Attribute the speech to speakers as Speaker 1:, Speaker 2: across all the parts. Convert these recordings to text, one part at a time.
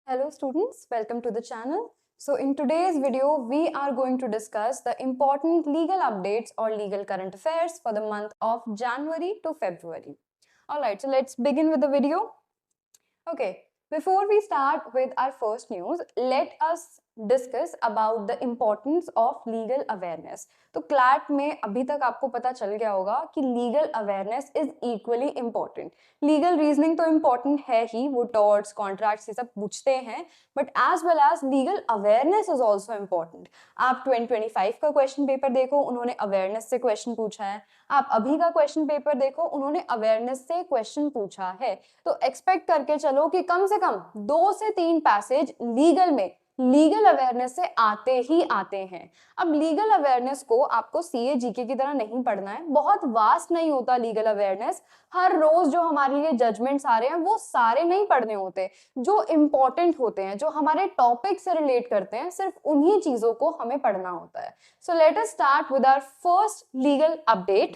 Speaker 1: Hello students, welcome to the channel. So in today's video, we are going to discuss the important legal updates or legal current affairs for the month of January to February. Alright, so let's begin with the video. Okay, before we start with our first news, let us discuss about the importance of legal awareness. तो CLAT में अभी तक आपको पता चल गया होगा कि legal awareness is equally important. Legal reasoning तो इम्पोर्टेंट है ही, वो टॉर्ट्स कॉन्ट्रैक्ट्स ये सब पूछते हैं, but as well as legal awareness is also important. आप 2025 का क्वेश्चन पेपर देखो, उन्होंने अवेयरनेस से क्वेश्चन पूछा है. आप अभी का क्वेश्चन पेपर देखो, उन्होंने अवेयरनेस से क्वेश्चन पूछा है. तो एक्सपेक्ट करके चलो कि कम से कम 2 से 3 पैसेज लीगल में लीगल अवेयरनेस से आते ही आते हैं. अब लीगल अवेयरनेस को आपको सीए जीके की तरह नहीं पढ़ना है, बहुत वास्ट नहीं होता लीगल अवेयरनेस. हर रोज जो हमारे लिए जजमेंट्स आ रहे हैं वो सारे नहीं पढ़ने होते. जो इंपॉर्टेंट होते हैं, जो हमारे टॉपिक से रिलेट करते हैं, सिर्फ उन्हीं चीजों को हमें पढ़ना होता है. So let us start with our first legal update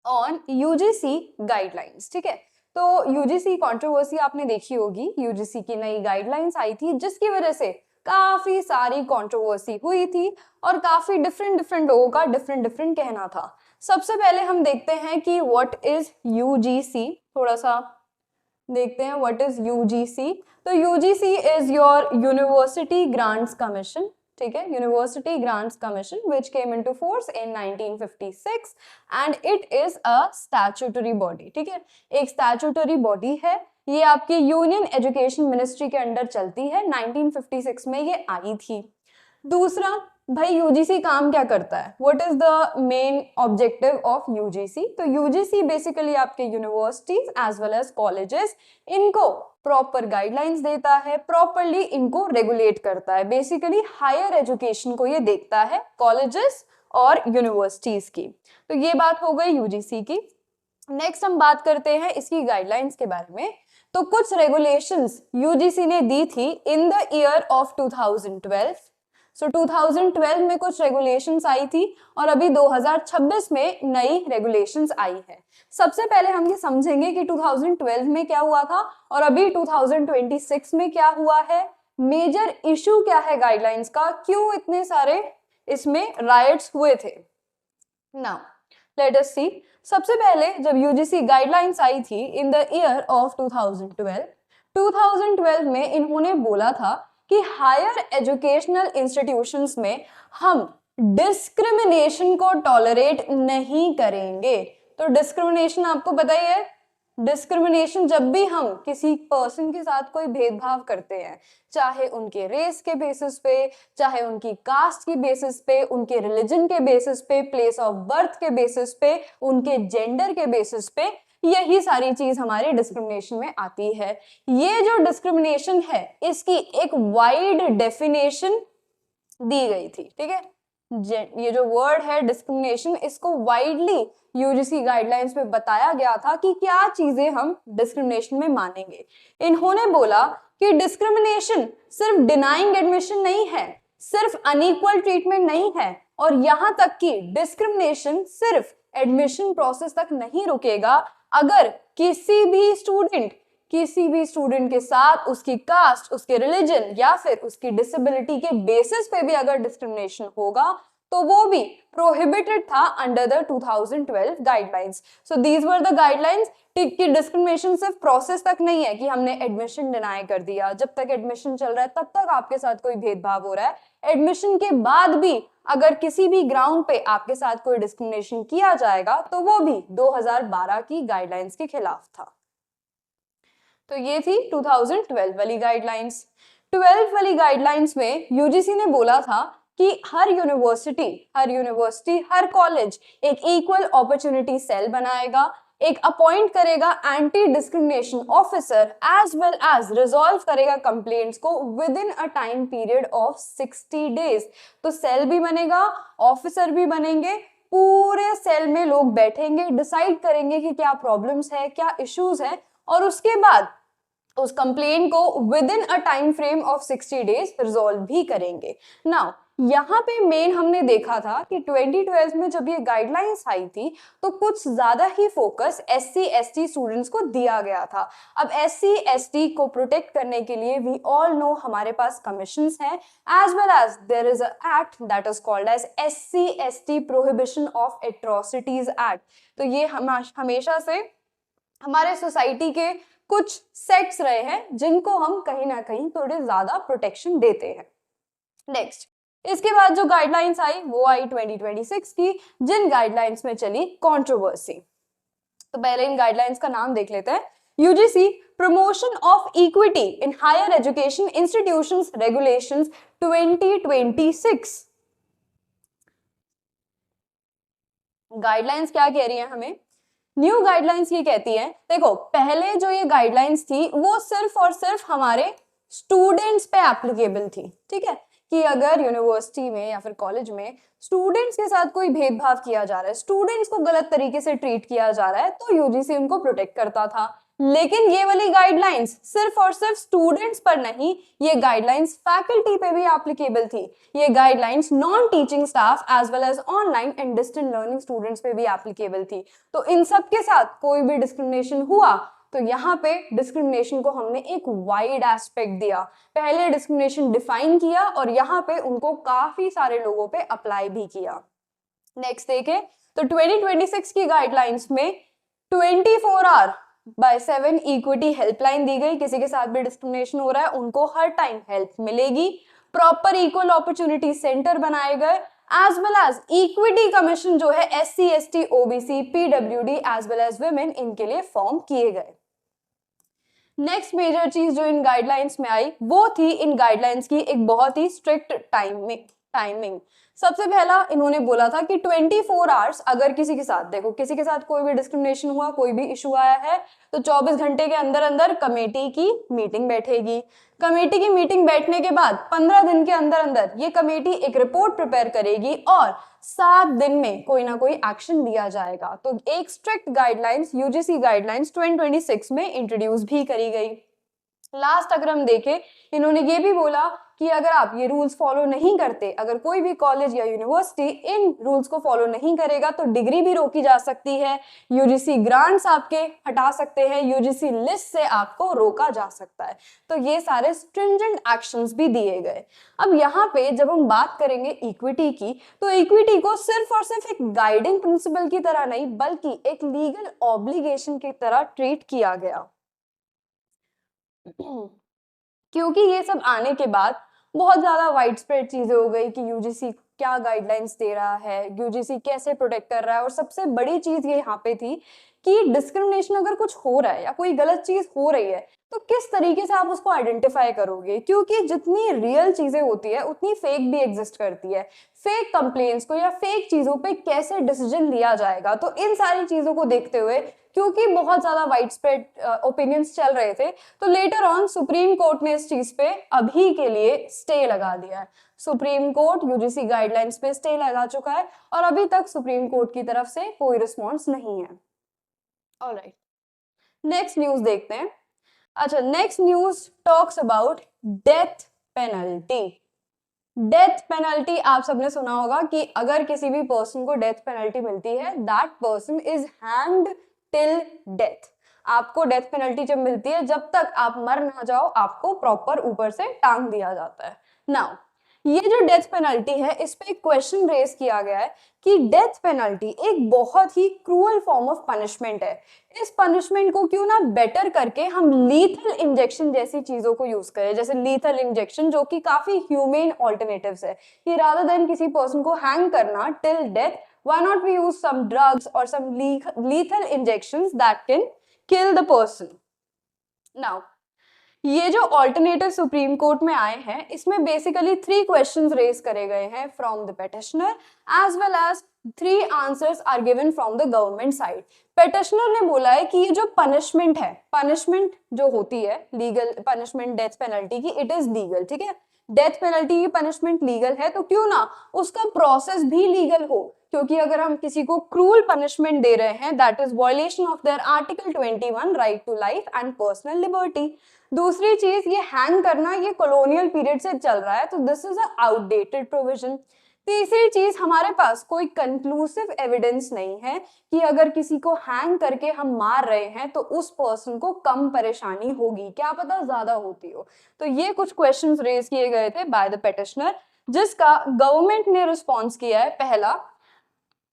Speaker 1: on UGC guidelines. ठीक है, तो यूजीसी कंट्रोवर्सी आपने देखी होगी. यूजीसी की नई गाइडलाइंस आई थी जिसकी वजह से काफी सारी कंट्रोवर्सी हुई थी और काफी डिफरेंट लोगों का डिफरेंट कहना था. सबसे पहले हम देखते हैं कि व्हाट इज यूजीसी. थोड़ा सा देखते हैं व्हाट इज यूजीसी. तो UGC is your university grants commission. ठीक है, university grants commission which came into force in 1956 and it is a statutory body. ठीक है, एक स्टैट्यूटरी बॉडी है. ये आपकी यूनियन एजुकेशन मिनिस्ट्री के अंडर चलती है. 1956 में ये आई थी. दूसरा, भाई यूजीसी काम क्या करता है? What is the main objective of UGC? तो यूजीसी बेसिकली आपके universities as well as colleges, इनको प्रॉपर गाइडलाइंस देता है, प्रॉपरली इनको रेगुलेट करता है. बेसिकली हायर एजुकेशन को ये देखता है, कॉलेजेस और यूनिवर्सिटीज की. तो ये बात हो गई यूजीसी की. नेक्स्ट हम बात करते हैं इसकी गाइडलाइंस के बारे में. तो कुछ रेगुलेशंस यूजीसी ने दी थी इन द ईयर ऑफ 2012. सो 2012 में कुछ रेगुलेशंस आई थी और अभी 2026 में नई रेगुलेशंस आई है. सबसे पहले हम ये समझेंगे कि 2012 में क्या हुआ था और अभी 2026 में क्या हुआ है. मेजर इशू क्या है गाइडलाइंस का, क्यों इतने सारे इसमें राइट्स हुए थे. नाउ लेट अस सी. सबसे पहले जब यूजीसी गाइडलाइंस आई थी इन द ईयर ऑफ 2012 में इन्होंने बोला था कि हायर एजुकेशनल इंस्टीट्यूशंस में हम डिस्क्रिमिनेशन को टॉलरेट नहीं करेंगे. तो डिस्क्रिमिनेशन आपको पता ही है. डिस्क्रिमिनेशन जब भी हम किसी पर्सन के साथ कोई भेदभाव करते हैं, चाहे उनके रेस के बेसिस पे, चाहे उनकी कास्ट की बेसिस पे, उनके रिलीजन के बेसिस पे, प्लेस ऑफ बर्थ के बेसिस पे, उनके जेंडर के बेसिस पे, यही सारी चीज हमारी डिस्क्रिमिनेशन में आती है. ये जो डिस्क्रिमिनेशन है इसकी एक वाइड डेफिनेशन दी गई थी. ठीक है, ये जो वर्ड है डिस्क्रिमिनेशन, इसको वाइडली यूजीसी गाइडलाइंस में बताया गया था कि क्या चीजें हम डिस्क्रिमिनेशन में मानेंगे. इन्होंने बोला कि डिस्क्रिमिनेशन सिर्फ डिनाइंग एडमिशन नहीं है, सिर्फ अनइक्वल ट्रीटमेंट नहीं है, और यहां तक कि डिस्क्रिमिनेशन सिर्फ एडमिशन प्रोसेस तक नहीं रुकेगा. अगर किसी भी स्टूडेंट के साथ उसकी कास्ट, उसके रिलीजन या फिर उसकी डिसेबिलिटी के बेसिस पे भी अगर डिस्क्रिमिनेशन होगा तो वो भी प्रोहिबिटेड था under the 2012 guidelines. So these were the guidelines. कि डिस्क्रिमिनेशन सिर्फ प्रोसेस तक नहीं है कि हमने एडमिशन डिनाई कर दिया, जब तक एडमिशन चल रहा है तब तक आपके साथ कोई भेदभाव हो रहा है. एडमिशन के बाद भी अगर किसी भी ग्राउंड पे आपके साथ कोई डिस्क्रिमिनेशन किया जाएगा तो वो भी 2012 की गाइडलाइंस के खिलाफ था. तो ये थी 2012 वाली गाइडलाइंस. 12 वाली गाइडलाइंस में यूजीसी ने बोला था कि हर यूनिवर्सिटी, हर कॉलेज एक इक्वल अपॉर्चुनिटी सेल बनाएगा, एक अपॉइंट करेगा anti discrimination officer, as well as resolve करेगा कंप्लेंट्स को within a time period of 60 days. तो सेल भी बनेगा, ऑफिसर भी बनेंगे, पूरे सेल में लोग बैठेंगे, डिसाइड करेंगे कि क्या प्रॉब्लम्स है, क्या इश्यूज है, और उसके बाद उस कंप्लेंट को within a time frame of 60 days resolve भी करेंगे. नाउ यहाँ पे मेन हमने देखा था कि 2012 में जब ये गाइडलाइंस आई थी तो कुछ ज्यादा ही फोकस SC/ST स्टूडेंट्स को दिया गया था। अब SC/ST को प्रोटेक्ट करने के लिए वी ऑल नो हमारे पास कमीशंस हैं, as well as there is a act that is called as SC/ST prohibition of atrocities act. तो ये हमेशा से हमारे सोसाइटी के कुछ सेट्स रहे हैं जिनको हम कहीं ना कहीं थोड़े ज्यादा प्रोटेक्शन देते हैं। नेक्स्ट, इसके बाद जो गाइडलाइंस आई वो आई 2026 की, जिन गाइडलाइंस में चली कंट्रोवर्सी। तो पहले इन गाइडलाइंस का नाम देख लेते हैं। UGC promotion of equity in higher education institutions regulations 2026। Guidelines क्या कह रही है हमें? न्यू गाइडलाइंस ये कहती है, देखो पहले जो ये गाइडलाइंस थी वो सिर्फ और सिर्फ हमारे स्टूडेंट्स पे एप्लीकेबल थी, ठीक है, कि अगर यूनिवर्सिटी में या फिर कॉलेज में स्टूडेंट्स के साथ कोई भेदभाव किया जा रहा है, स्टूडेंट्स को गलत तरीके से ट्रीट किया जा रहा है, तो यूजीसी उनको प्रोटेक्ट करता था। लेकिन ये वाली गाइडलाइंस सिर्फ और सिर्फ स्टूडेंट्स पर नहीं, ये गाइडलाइंस फैकल्टी पे भी एप्लीकेबल थी। ये guidelines non teaching staff as well as online and distant learning students पे भी एप्लीकेबल थी। तो इन सब के साथ कोई भी डिस्क्रिमिनेशन हुआ तो यहाँ पे डिस्क्रिमिनेशन को हमने एक वाइड एस्पेक्ट दिया। पहले डिस्क्रिमिनेशन डिफाइन किया और यहाँ पे उनको काफी सारे लोगों पे अप्लाई भी किया। नेक्स्ट देखें तो 2026 की गाइडलाइंस में 24/7 इक्विटी हेल्पलाइन दी गई। किसी के साथ भी डिस्क्रिमिनेशन हो रहा है उनको हर टाइम हेल्प मिलेगी। प्रॉपर इक्वल अपॉर्चुनिटी सेंटर बनाए गए, as well as equity commission जो है SC/ST OBC PWD as well as women इनके लिए फॉर्म किए गए। नेक्स्ट मेजर चीज जो इन गाइडलाइंस में आई वो थी इन गाइडलाइंस की एक बहुत ही स्ट्रिक्ट टाइमिंग। सबसे पहला इन्होंने बोला था कि 24 आवर्स अगर किसी के साथ, देखो किसी के साथ कोई भी डिस्क्रिमिनेशन हुआ, कोई भी इशू आया है, तो 24 घंटे के अंदर अंदर कमेटी की मीटिंग बैठेगी। कमेटी की मीटिंग बैठने के बाद 15 दिन के अंदर अंदर ये कमेटी एक रिपोर्ट प्रिपेयर करेगी और 7 दिन में कोई ना कोई एक्शन लिया जाएगा। तो एक स्ट्रिक्ट गाइडलाइंस यूजीसी गाइडलाइंस 2026 में इंट्रोड्यूस भी करी गई। लास्ट अगर हम देखें, इन्होंने ये भी बोला कि अगर आप ये रूल्स फॉलो नहीं करते, अगर कोई भी कॉलेज या यूनिवर्सिटी इन रूल्स को फॉलो नहीं करेगा तो डिग्री भी रोकी जा सकती है, यूजीसी ग्रांट्स आपके हटा सकते हैं, यूजीसी लिस्ट से आपको रोका जा सकता है। तो ये सारे स्ट्रिंजेंट एक्शंस भी दिए गए। अब यहाँ पे जब हम बात करेंगे इक्विटी की, तो इक्विटी को सिर्फ और सिर्फ एक गाइडिंग प्रिंसिपल की तरह नहीं बल्कि एक लीगल ऑब्लिगेशन की तरह ट्रीट किया गया। क्योंकि ये सब आने के बाद बहुत ज्यादा वाइड स्प्रेड चीजें हो गई कि यूजीसी क्या गाइडलाइंस दे रहा है, यूजीसी कैसे प्रोटेक्ट कर रहा है, और सबसे बड़ी चीज ये यहाँ पे थी कि डिस्क्रिमिनेशन अगर कुछ हो रहा है या कोई गलत चीज हो रही है तो किस तरीके से आप उसको आइडेंटिफाई करोगे, क्योंकि जितनी रियल चीजें होती है उतनी फेक भी एग्जिस्ट करती है। फेक कंप्लेंट्स को या फेक चीजों पे कैसे डिसीजन लिया जाएगा, तो इन सारी चीजों को देखते हुए क्योंकि बहुत ज्यादा वाइड स्प्रेड ओपिनियंस चल रहे थे, तो लेटर ऑन सुप्रीम कोर्ट ने इस चीज पे अभी के लिए स्टे लगा दिया है। सुप्रीम कोर्ट यूजीसी गाइडलाइंस पे स्टे लगा चुका है और अभी तक सुप्रीम कोर्ट की तरफ से कोई रिस्पॉन्स नहीं है। ऑलराइट, नेक्स्ट न्यूज देखते हैं। अच्छा, next news talks about death penalty. Death penalty आप सबने सुना होगा कि अगर किसी भी पर्सन को डेथ पेनल्टी मिलती है, that person is hanged till death. आपको डेथ पेनल्टी जब मिलती है, जब तक आप मर ना जाओ आपको प्रॉपर ऊपर से टांग दिया जाता है। नाउ ये जो डेथ पेनल्टी है, इस पे एक क्वेश्चन रेज किया गया है कि डेथ पेनल्टी एक बहुत ही क्रूअल फॉर्म ऑफ पनिशमेंट है। इस पनिशमेंट को क्यों ना बेटर करके हम लीथल इंजेक्शन जैसी चीजों को यूज करें, जैसे लीथल इंजेक्शन जो कि काफी ह्यूमेन ऑल्टरनेटिव्स है, कि रादर देन किसी पर्सन को हैंग करना till death, why not we use some drugs or some lethal injections that can kill the person. Now ये जो ऑल्टरनेटिव सुप्रीम कोर्ट में आए हैं, इसमें बेसिकली 3 क्वेश्चंस रेज करे गए हैं from the petitioner as well as 3 answers are given from the government side. Petitioner ने बोला है कि ये जो पनिशमेंट है, पनिशमेंट जो होती है लीगल पनिशमेंट डेथ पेनल्टी की, इट इज लीगल, ठीक है, डेथ पेनल्टी की पनिशमेंट लीगल है, तो क्यों ना उसका प्रोसेस भी लीगल हो, क्योंकि अगर हम किसी को क्रूअल पनिशमेंट दे रहे हैं that is violation of their article 21 right to life and personal liberty. दूसरी चीज, ये हैंग करना ये कॉलोनियल पीरियड से चल रहा है, तो this is a outdated provision. तीसरी चीज, हमारे पास कोई कंक्लूसिव एविडेंस नहीं है कि अगर किसी को हैंग करके हम मार रहे हैं तो उस पर्सन को कम परेशानी होगी, क्या पता ज्यादा होती हो। तो ये कुछ क्वेश्चंस रेज किए गए थे बाय द पेटिशनर, जिसका गवर्नमेंट ने रिस्पॉन्स किया है। पहला,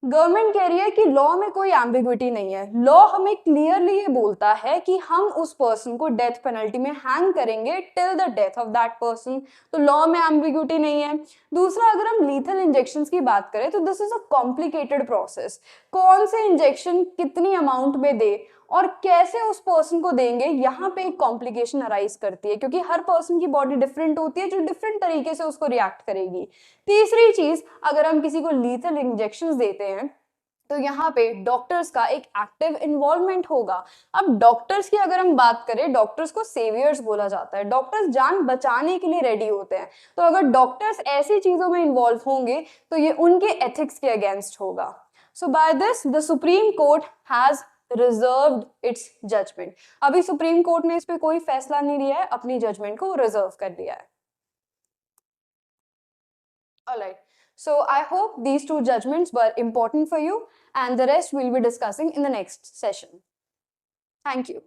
Speaker 1: गवर्नमेंट कह रही है कि लॉ में कोई एम्बिग्विटी नहीं है, लॉ हमें क्लियरली ये बोलता है कि हम उस पर्सन को डेथ पेनल्टी में हैंग करेंगे till the death of that person, तो लॉ में एम्बिग्विटी नहीं है। दूसरा, अगर हम लीथल इंजेक्शंस की बात करें तो this is a complicated process, कौन से इंजेक्शन कितनी अमाउंट में दे और कैसे उस पर्सन को देंगे, यहाँ पे एक कॉम्प्लिकेशन अराइज करती है, क्योंकि हर पर्सन की बॉडी डिफरेंट होती है जो डिफरेंट तरीके से उसको रिएक्ट करेगी। तीसरी चीज, अगर हम किसी को लीथल इंजेक्शंस देते हैं तो यहाँ पे डॉक्टर्स का एक एक्टिव इन्वॉल्वमेंट होगा। अब डॉक्टर्स की अगर हम बात करें, डॉक्टर्स को सेवियर्स बोला जाता है, डॉक्टर्स जान बचाने के लिए रेडी होते हैं, तो अगर डॉक्टर्स ऐसी चीजों में इन्वॉल्व होंगे तो ये उनके एथिक्स के अगेंस्ट होगा। So by this the supreme court has reserved its judgement. अभी सुप्रीम कोर्ट ने इस पे कोई फैसला नहीं लिया है, अपनी जजमेंट को रिजर्व कर दिया है। Alright, so I hope these two judgments were important for you, and the rest we'll be discussing in the next session. Thank you.